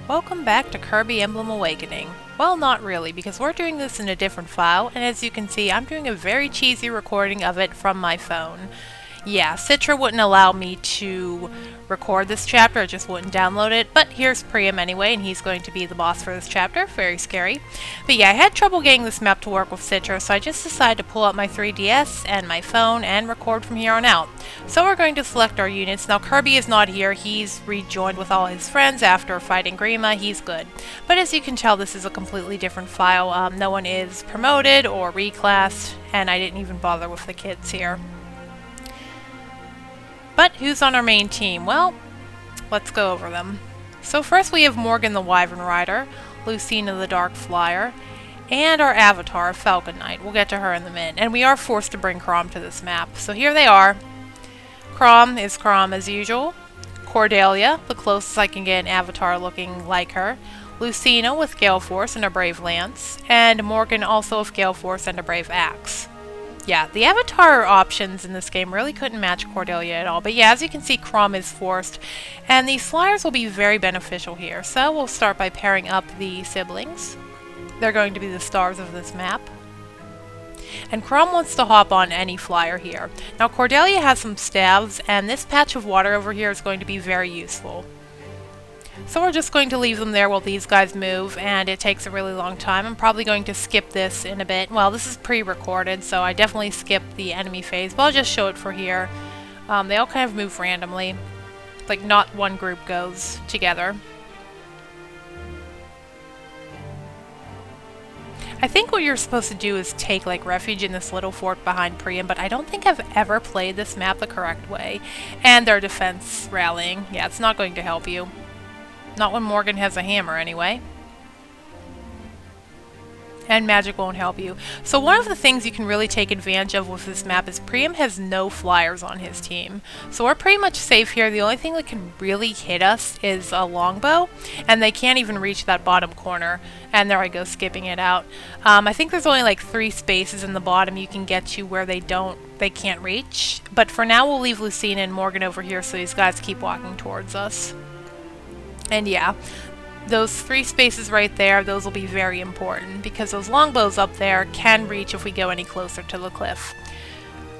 Welcome back to Kirby Emblem Awakening. Well, not really, because we're doing this in a different file, and as you can see, I'm doing a very cheesy recording of it from my phone. Yeah, Citra wouldn't allow me to record this chapter, it just wouldn't download it, but here's Priam anyway, and he's going to be the boss for this chapter. Very scary. But yeah, I had trouble getting this map to work with Citra, so I just decided to pull out my 3DS and my phone and record from here on out. So we're going to select our units. Now Kirby is not here, he's rejoined with all his friends after fighting Grima, he's good. But as you can tell, this is a completely different file. No one is promoted or reclassed, and I didn't even bother with the kids here. But who's on our main team? Well, let's go over them. So first we have Morgan the Wyvern Rider, Lucina the Dark Flyer, and our avatar, Falcon Knight. We'll get to her in a minute. And we are forced to bring Chrom to this map. So here they are. Chrom is Chrom as usual. Cordelia, the closest I can get an avatar looking like her. Lucina with Gale Force and a Brave Lance. And Morgan also with Gale Force and a Brave Axe. Yeah, the avatar options in this game really couldn't match Cordelia at all. But yeah, as you can see, Chrom is forced. And these flyers will be very beneficial here. So we'll start by pairing up the siblings. They're going to be the stars of this map. And Chrom wants to hop on any flyer here. Now Cordelia has some staves, and this patch of water over here is going to be very useful. So we're just going to leave them there while these guys move, and it takes a really long time. I'm probably going to skip this in a bit. Well, this is pre-recorded, so I definitely skipped the enemy phase, but I'll just show it for here. They all kind of move randomly. Like, not one group goes together. I think what you're supposed to do is take, like, refuge in this little fort behind Priam, but I don't think I've ever played this map the correct way. And their defense rallying. Yeah, it's not going to help you. Not when Morgan has a hammer, anyway. And magic won't help you. So one of the things you can really take advantage of with this map is Priam has no flyers on his team. So we're pretty much safe here. The only thing that can really hit us is a longbow. And they can't even reach that bottom corner. And there I go, skipping it out. I think there's only like 3 spaces in the bottom you can get to where they can't reach. But for now we'll leave Lucina and Morgan over here so these guys keep walking towards us. And yeah, those 3 spaces right there, those will be very important because those longbows up there can reach if we go any closer to the cliff.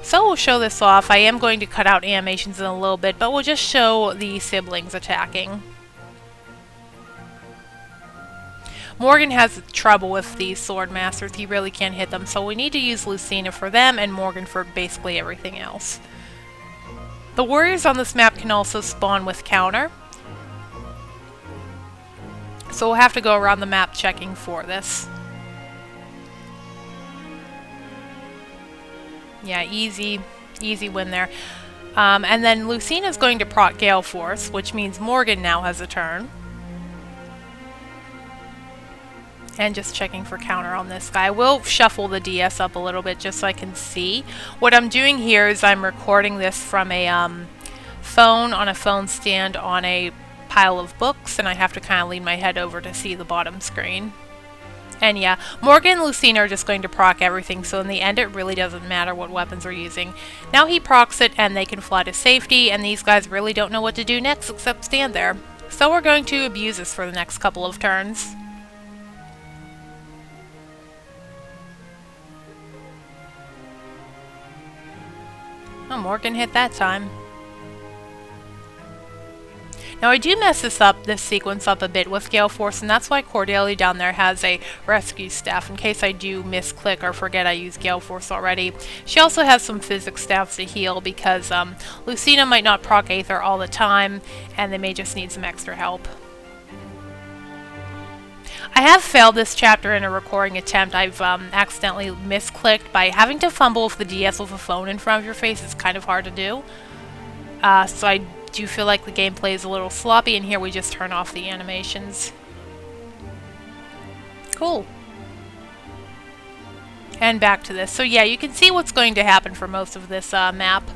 So we'll show this off. I am going to cut out animations in a little bit, but we'll just show the siblings attacking. Morgan has trouble with these sword masters. He really can't hit them, so we need to use Lucina for them and Morgan for basically everything else. The warriors on this map can also spawn with counter. So we'll have to go around the map checking for this. Yeah, easy win there. And then Lucina's going to proc Gale Force, which means Morgan now has a turn. And just checking for counter on this guy. I will shuffle the DS up a little bit just so I can see. What I'm doing here is I'm recording this from a phone on a phone stand on a pile of books, and I have to kind of lean my head over to see the bottom screen. And yeah, Morgan and Lucina are just going to proc everything, so in the end it really doesn't matter what weapons we're using. Now he procs it and they can fly to safety, and these guys really don't know what to do next except stand there. So we're going to abuse this for the next couple of turns. Oh, Morgan hit that time. Now I do mess this sequence up a bit with Gale Force, and that's why Cordelia down there has a rescue staff in case I do misclick or forget I use Gale Force already. She also has some physics staffs to heal because Lucina might not proc Aether all the time, and they may just need some extra help. I have failed this chapter in a recording attempt. I've accidentally misclicked by having to fumble with the DS with a phone in front of your face. It's kind of hard to do. So I do feel like the gameplay is a little sloppy, and here we just turn off the animations. Cool. And back to this. So yeah, you can see what's going to happen for most of this map.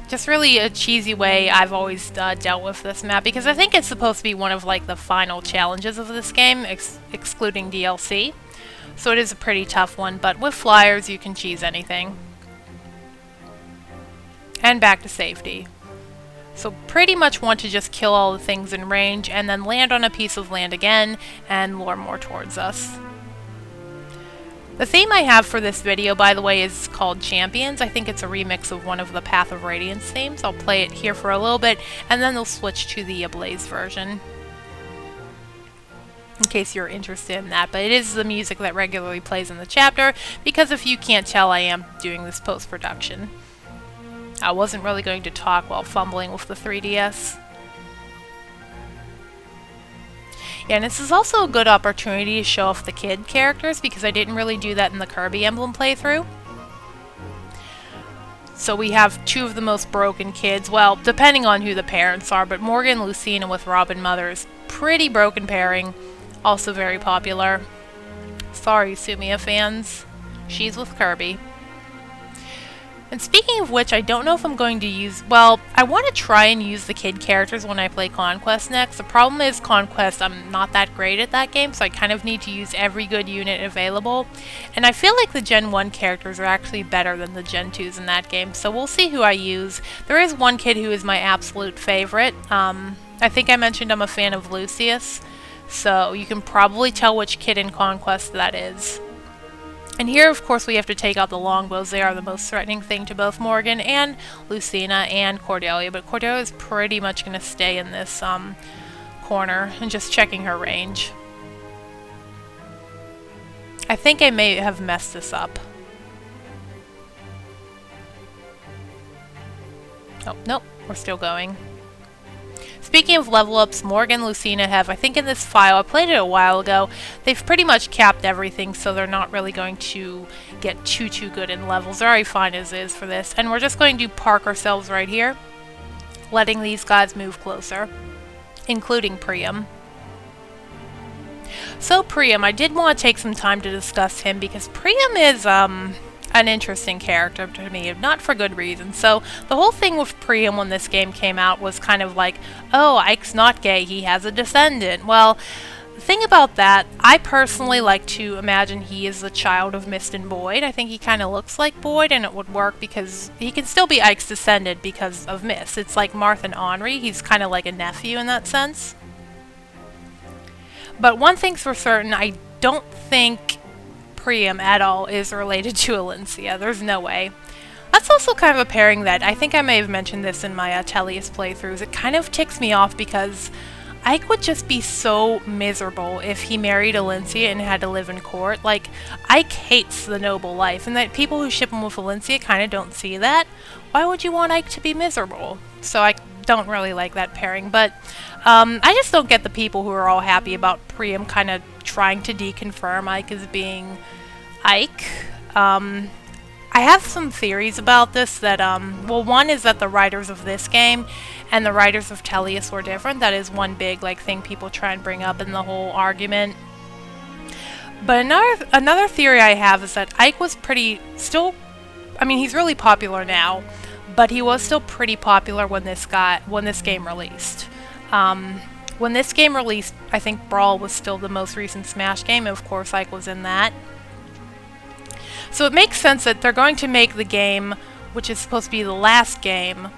Just really a cheesy way I've always dealt with this map, because I think it's supposed to be one of like the final challenges of this game, excluding DLC. So it is a pretty tough one, but with flyers you can cheese anything. And back to safety. So pretty much want to just kill all the things in range and then land on a piece of land again and lure more towards us. The theme I have for this video, by the way, is called Champions. I think it's a remix of one of the Path of Radiance themes. I'll play it here for a little bit, and then they'll switch to the Ablaze version, in case you're interested in that. But it is the music that regularly plays in the chapter, because if you can't tell, I am doing this post-production. I wasn't really going to talk while fumbling with the 3DS. Yeah, and this is also a good opportunity to show off the kid characters, because I didn't really do that in the Kirby Emblem playthrough. So we have two of the most broken kids, well, depending on who the parents are, but Morgan and Lucina with Robin Mother is pretty broken pairing, also very popular. Sorry, Sumia fans. She's with Kirby. And speaking of which, I don't know if I'm going to use... Well, I want to try and use the kid characters when I play Conquest next. The problem is Conquest, I'm not that great at that game, so I kind of need to use every good unit available. And I feel like the Gen 1 characters are actually better than the Gen 2s in that game, so we'll see who I use. There is one kid who is my absolute favorite. I think I mentioned I'm a fan of Lucius, so you can probably tell which kid in Conquest that is. And here, of course, we have to take out the longbows. They are the most threatening thing to both Morgan and Lucina and Cordelia, but Cordelia is pretty much going to stay in this corner and just checking her range. I think I may have messed this up. Oh, nope, we're still going. Speaking of level ups, Morgan and Lucina have, I think in this file, I played it a while ago, they've pretty much capped everything, so they're not really going to get too good in levels. They're already fine as is for this. And we're just going to park ourselves right here, letting these guys move closer, including Priam. So Priam, I did want to take some time to discuss him, because Priam is, an interesting character to me, not for good reason. So the whole thing with Priam when this game came out was kind of like, oh, Ike's not gay, he has a descendant. Well, the thing about that, I personally like to imagine he is the child of Mist and Boyd. I think he kind of looks like Boyd, and it would work because he can still be Ike's descendant because of Mist. It's like Marth and Henri, he's kind of like a nephew in that sense. But one thing's for certain, I don't think Priam at all is related to Alencia. There's no way. That's also kind of a pairing that, I think I may have mentioned this in my Tellius playthroughs, it kind of ticks me off because Ike would just be so miserable if he married Alencia and had to live in court. Like, Ike hates the noble life, and that people who ship him with Alencia kind of don't see that. Why would you want Ike to be miserable? So I don't really like that pairing, but I just don't get the people who are all happy about Priam kind of trying to deconfirm Ike as being Ike. I have some theories about this that, well, one is that the writers of this game and the writers of Tellius were different. That is one big, like, thing people try and bring up in the whole argument. But another theory I have is that Ike was still, I mean, he's really popular now, but he was still pretty popular when this game released. When this game released, I think Brawl was still the most recent Smash game, and of course Ike was in that. So it makes sense that they're going to make the game, which is supposed to be the last game,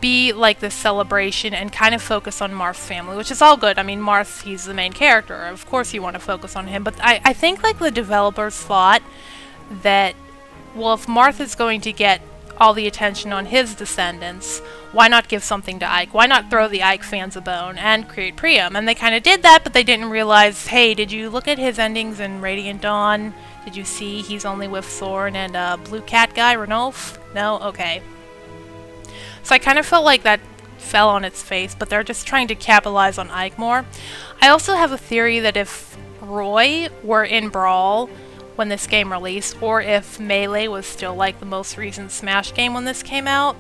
be like this celebration and kind of focus on Marth's family, which is all good. I mean, Marth, he's the main character. Of course you want to focus on him, but I think like the developers thought that, well, if Marth is going to get all the attention on his descendants, why not give something to Ike? Why not throw the Ike fans a bone and create Priam? And they kind of did that, but they didn't realize, hey, did you look at his endings in Radiant Dawn? Did you see he's only with Thorn and Blue Cat guy, Ranulf? No? Okay. So I kind of felt like that fell on its face, but they're just trying to capitalize on Ike more. I also have a theory that if Roy were in Brawl when this game released, or if Melee was still like the most recent Smash game when this came out,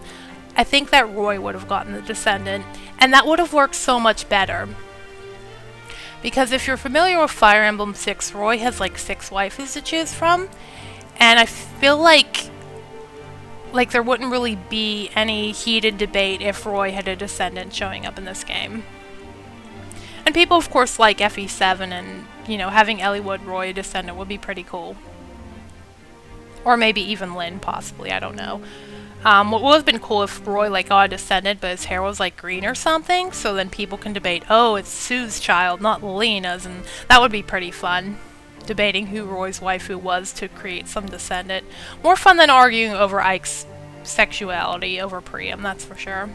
I think that Roy would have gotten the Descendant, and that would have worked so much better. Because if you're familiar with Fire Emblem 6, Roy has like 6 waifus to choose from, and I feel like there wouldn't really be any heated debate if Roy had a Descendant showing up in this game. And people, of course, like FE7, and, you know, having Eliwood Roy a Descendant would be pretty cool. Or maybe even Lyn, possibly, I don't know. What would have been cool if Roy like got a Descendant, but his hair was like green or something, so then people can debate, oh, it's Sue's child, not Lena's, and that would be pretty fun. Debating who Roy's waifu was to create some Descendant. More fun than arguing over Ike's sexuality over Priam, that's for sure.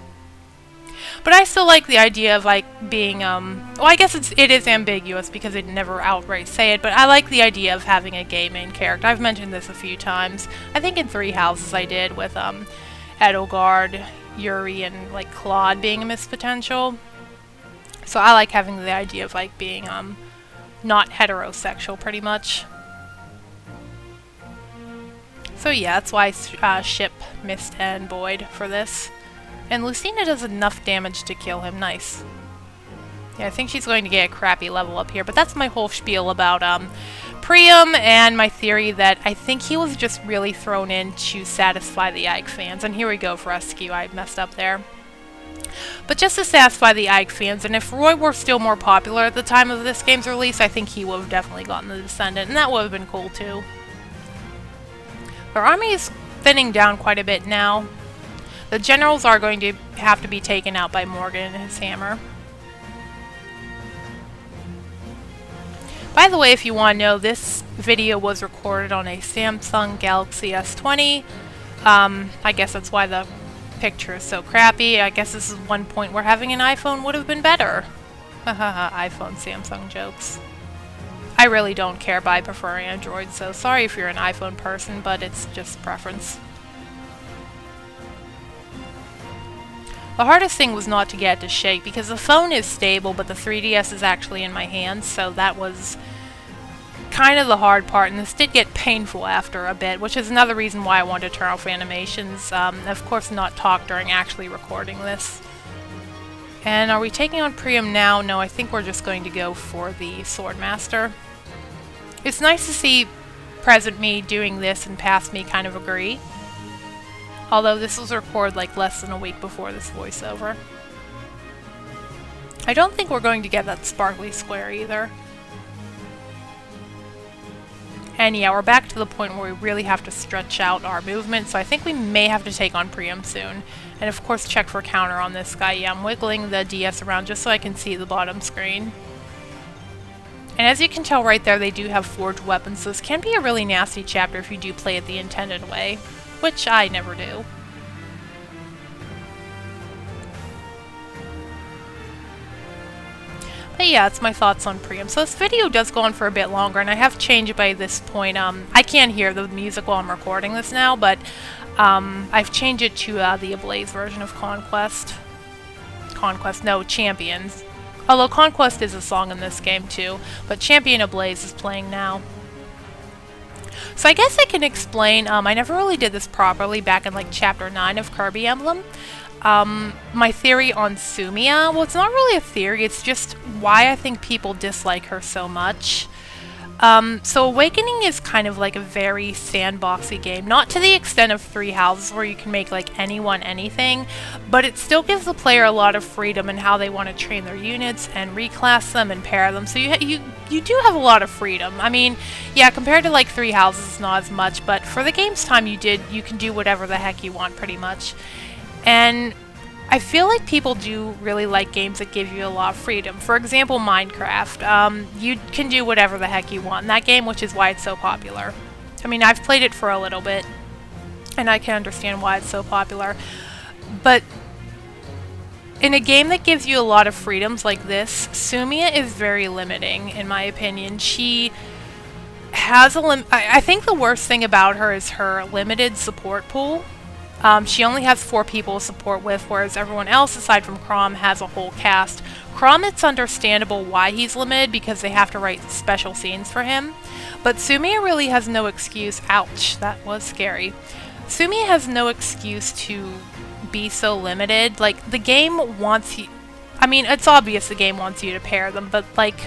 But I still like the idea of like being, well, I guess it is ambiguous because they never outright say it, but I like the idea of having a gay main character. I've mentioned this a few times. I think in 3 Houses I did with Edelgard, Yuri, and like Claude being a missed potential. So I like having the idea of like being not heterosexual pretty much. So yeah, that's why I ship Mist and Boyd for this. And Lucina does enough damage to kill him. Nice. Yeah, I think she's going to get a crappy level up here, but that's my whole spiel about Priam and my theory that I think he was just really thrown in to satisfy the Ike fans. And here we go for Rescue. I messed up there. But just to satisfy the Ike fans, and if Roy were still more popular at the time of this game's release, I think he would have definitely gotten the Descendant, and that would have been cool too. Our army is thinning down quite a bit now. The generals are going to have to be taken out by Morgan and his hammer. By the way, if you want to know, this video was recorded on a Samsung Galaxy S20. I guess that's why the picture is so crappy. I guess this is one point where having an iPhone would have been better. Hahaha, iPhone Samsung jokes. I really don't care, but I prefer Android, so sorry if you're an iPhone person, but it's just preference. The hardest thing was not to get it to shake, because the phone is stable, but the 3DS is actually in my hands, so that was kind of the hard part, and this did get painful after a bit, which is another reason why I wanted to turn off animations. Of course, not talk during actually recording this. And are we taking on Priam now? No, I think we're just going to go for the Swordmaster. It's nice to see present me doing this and past me kind of agree. Although this was recorded like less than a week before this voiceover. I don't think we're going to get that sparkly square either. And yeah, we're back to the point where we really have to stretch out our movement, so I think we may have to take on Priam soon. And of course check for counter on this guy. Yeah, I'm wiggling the DS around just so I can see the bottom screen. And as you can tell right there, they do have forged weapons, so this can be a really nasty chapter if you do play it the intended way. Which I never do. But yeah, that's my thoughts on Priam. So this video does go on for a bit longer, and I have changed by this point. I can't hear the music while I'm recording this now, but I've changed it to the Ablaze version of Conquest. No, Champions. Although Conquest is a song in this game too, but Champion Ablaze is playing now. So I guess I can explain, I never really did this properly back in like chapter 9 of Kirby Emblem. My theory on Sumia, well, it's not really a theory, it's just why I think people dislike her so much. So Awakening is kind of like a very sandboxy game, not to the extent of 3 Houses where you can make like anyone anything, but it still gives the player a lot of freedom in how they want to train their units and reclass them and pair them, so you do have a lot of freedom. I mean, yeah, compared to like 3 Houses it's not as much, but for the game's time you can do whatever the heck you want pretty much. And I feel like people do really like games that give you a lot of freedom. For example, Minecraft. You can do whatever the heck you want in that game, which is why it's so popular. I mean, I've played it for a little bit, and I can understand why it's so popular. But in a game that gives you a lot of freedoms like this, Sumia is very limiting, in my opinion. She has I think the worst thing about her is her limited support pool. She only has 4 people to support with, whereas everyone else, aside from Chrom, has a whole cast. Chrom, it's understandable why he's limited, because they have to write special scenes for him. But Sumia really has no excuse. Ouch, that was scary. Sumia has no excuse to be so limited. Like, the game wants you... I mean, it's obvious the game wants you to pair them, but, like...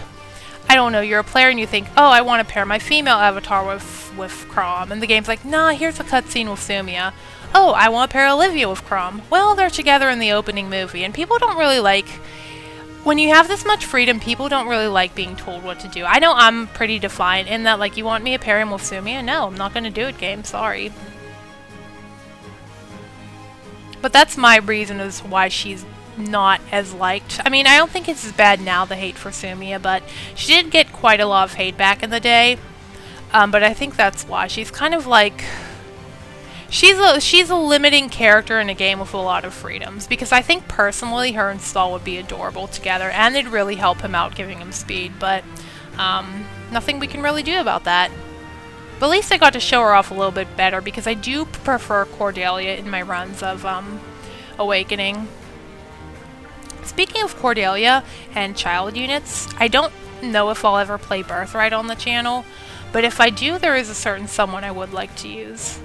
I don't know, you're a player and you think, oh, I want to pair my female avatar with Chrom. And the game's like, nah, here's a cutscene with Sumia. Oh, I want to pair Olivia with Chrom. Well, they're together in the opening movie, and people don't really like... When you have this much freedom, people don't really like being told what to do. I know I'm pretty defiant in that, like, you want me to pair him with Sumia? No, I'm not going to do it, game. Sorry. But that's my reason as why she's not as liked. I mean, I don't think it's as bad now, the hate for Sumia, but she did get quite a lot of hate back in the day. But I think that's why. She's kind of like... She's a limiting character in a game with a lot of freedoms, because I think personally her and Stall would be adorable together, and they'd really help him out giving him speed, but nothing we can really do about that. But at least I got to show her off a little bit better, because I do prefer Cordelia in my runs of Awakening. Speaking of Cordelia and child units, I don't know if I'll ever play Birthright on the channel, but if I do, there is a certain someone I would like to use.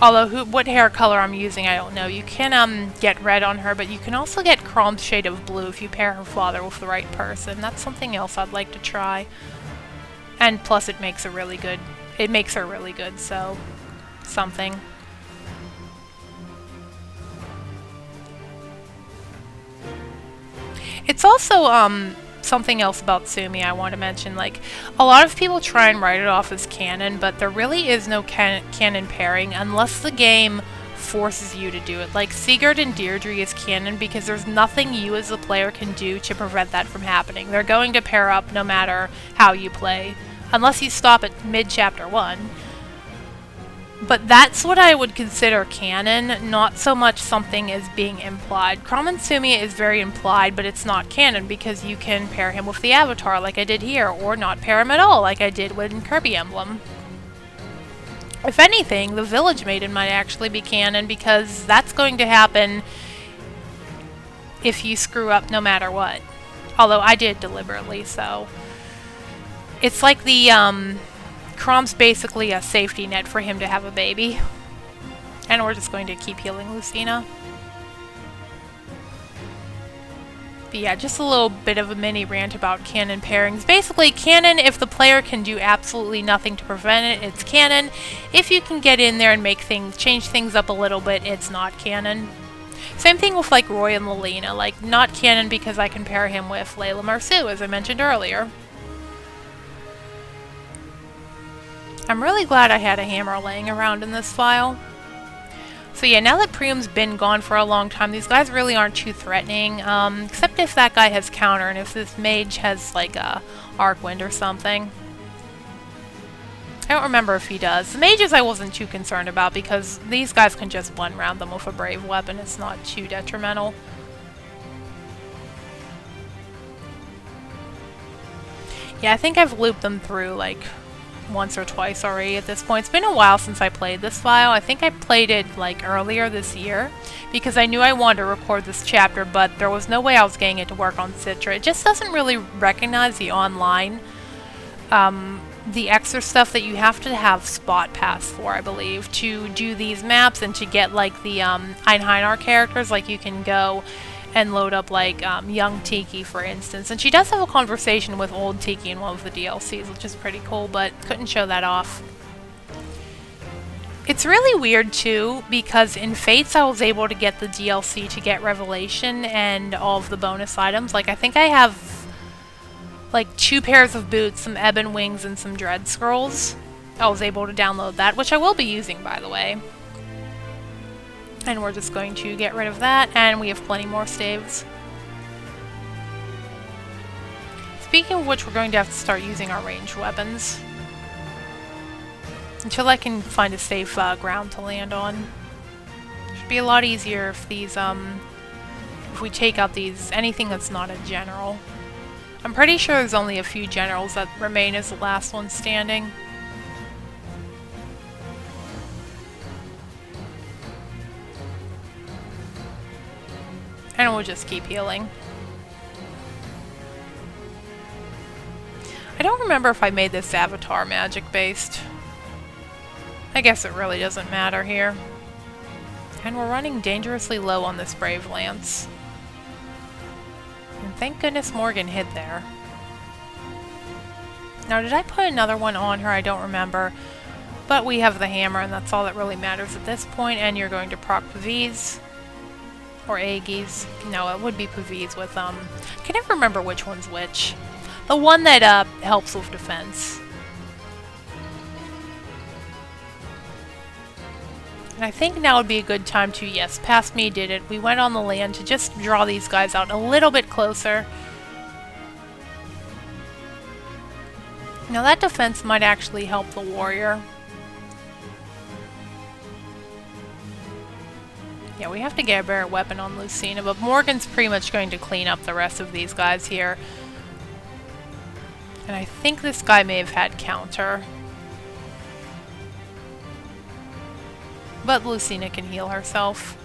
Although, what hair color I'm using, I don't know. You can get red on her, but you can also get Crom's shade of blue if you pair her father with the right person. That's something else I'd like to try. And plus, it makes her really good. It makes her really good, so something. It's also something else about Sumi I want to mention. Like, a lot of people try and write it off as canon, but there really is no canon pairing unless the game forces you to do it. Like, Sigurd and Deirdre is canon because there's nothing you as a player can do to prevent that from happening. They're going to pair up no matter how you play, unless you stop at mid-chapter 1. But that's what I would consider canon, not so much something as being implied. Chrom and Sumia is very implied, but it's not canon because you can pair him with the Avatar like I did here, or not pair him at all like I did with Kirby Emblem. If anything, the Village Maiden might actually be canon because that's going to happen if you screw up no matter what. Although I did deliberately, so... It's like the, Crom's basically a safety net for him to have a baby. And we're just going to keep healing Lucina. But yeah, just a little bit of a mini rant about canon pairings. Basically, canon, if the player can do absolutely nothing to prevent it, it's canon. If you can get in there and make things, change things up a little bit, it's not canon. Same thing with like Roy and Lelina. Like, not canon because I can pair him with Layla Marsu, as I mentioned earlier. I'm really glad I had a hammer laying around in this file. So yeah, now that Priam's been gone for a long time, these guys really aren't too threatening, except if that guy has counter and if this mage has like a Arcwind or something. I don't remember if he does. The mages I wasn't too concerned about because these guys can just one-round them with a brave weapon. It's not too detrimental. Yeah, I think I've looped them through like once or twice already at this point. It's been a while since I played this file. I think I played it like earlier this year because I knew I wanted to record this chapter, but there was no way I was getting it to work on Citra. It just doesn't really recognize the online, the extra stuff that you have to have Spot Pass for, I believe, to do these maps and to get like the einherjar characters. Like you can go and load up like young Tiki, for instance. And she does have a conversation with old Tiki in one of the DLCs, which is pretty cool, but couldn't show that off. It's really weird too, because in Fates I was able to get the DLC to get Revelation and all of the bonus items. Like I think I have like 2 pairs of boots, some Ebon Wings, and some Dread Scrolls. I was able to download that, which I will be using, by the way. And we're just going to get rid of that, and we have plenty more staves. Speaking of which, we're going to have to start using our ranged weapons. Until I can find a safe ground to land on. Should be a lot easier if these, if we take out these, anything that's not a general. I'm pretty sure there's only a few generals that remain as the last one standing. And we'll just keep healing. I don't remember if I made this avatar magic based. I guess it really doesn't matter here. And we're running dangerously low on this Brave Lance. And thank goodness Morgan hid there. Now, did I put another one on her? I don't remember. But we have the hammer, and that's all that really matters at this point. And you're going to proc Pavis. Or Aegis. No, it would be Pavis with, I can never remember which one's which. The one that, helps with defense. And I think now would be a good time to, yes, past me did it. We went on the land to just draw these guys out a little bit closer. Now that defense might actually help the warrior. Yeah, we have to get a better weapon on Lucina, but Morgan's pretty much going to clean up the rest of these guys here. And I think this guy may have had counter. But Lucina can heal herself.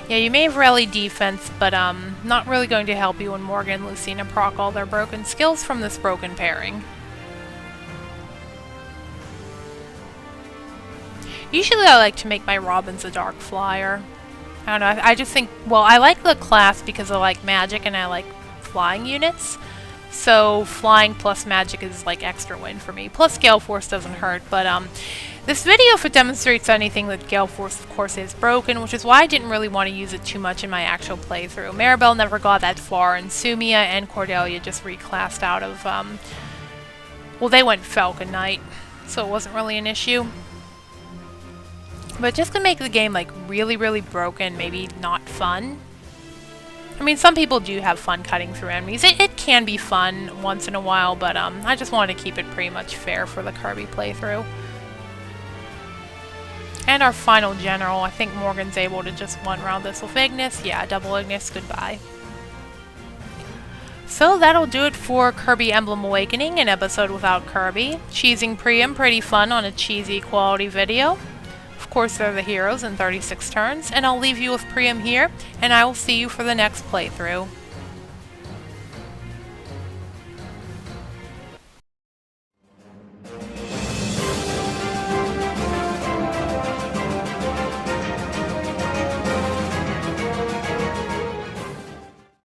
Yeah, you may have rallied defense, but not really going to help you when Morgan and Lucina proc all their broken skills from this broken pairing. Usually I like to make my Robins a dark flyer. I don't know, I just think, well, I like the class because I like magic and I like flying units. So flying plus magic is like extra win for me. Plus Gale Force doesn't hurt, but this video, if it demonstrates anything, that Gale Force of course is broken, which is why I didn't really want to use it too much in my actual playthrough. Maribel never got that far, and Sumia and Cordelia just reclassed out of, well, they went Falcon Knight, so it wasn't really an issue. But just to make the game like really, really broken, maybe not fun. I mean, some people do have fun cutting through enemies. It can be fun once in a while, but I just wanted to keep it pretty much fair for the Kirby playthrough. And our final general, I think Morgan's able to just one-round this with Ignis. Yeah, double Ignis, goodbye. So that'll do it for Kirby Emblem Awakening, an episode without Kirby. Cheesing Priam, pretty fun on a cheesy quality video. Of course, they're the heroes in 36 turns, and I'll leave you with Priam here, and I will see you for the next playthrough.